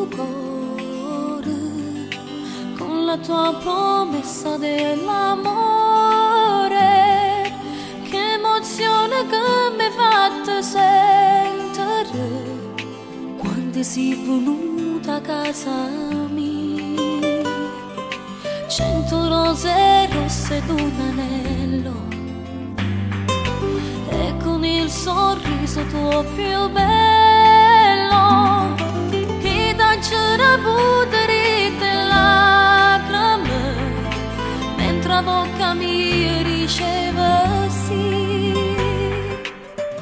cuore con la tua promessa dell'amore. Che emozione che mi hai fatto sentire quando sei venuta a casa mia. 100 rose rosse d'un anello e con il sorriso tuo più bello, e da c'era buderite lacrime mentre la bocca mi diceva sì.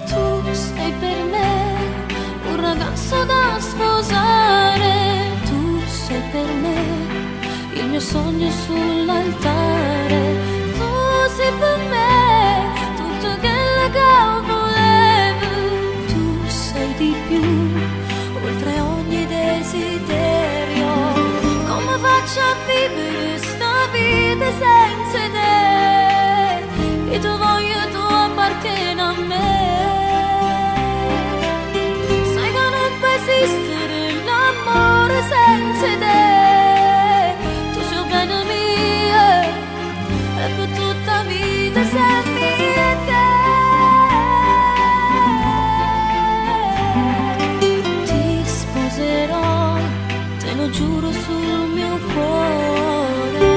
Tu sei per me un ragazzo da sposare, tu sei per me il mio sogno sull'altare, tu sei per me tutto quello che volevo, tu sei di più, oltre ogni desiderio. Come faccio a vivere sta vita senza te? E tu voglio, tu appartieni a me. Sai che non può esistere l'amore senza te. Per tutta vita sempre te. Ti sposerò, te lo giuro sul mio cuore.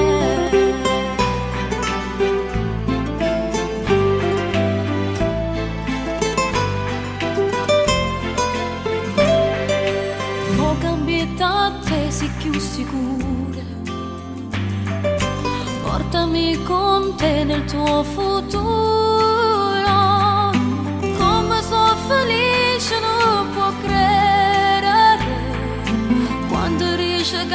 Ho cambiato a te, sei più sicura. Portami con te nel tuo futuro. Come sono felice non può credere quando riesci a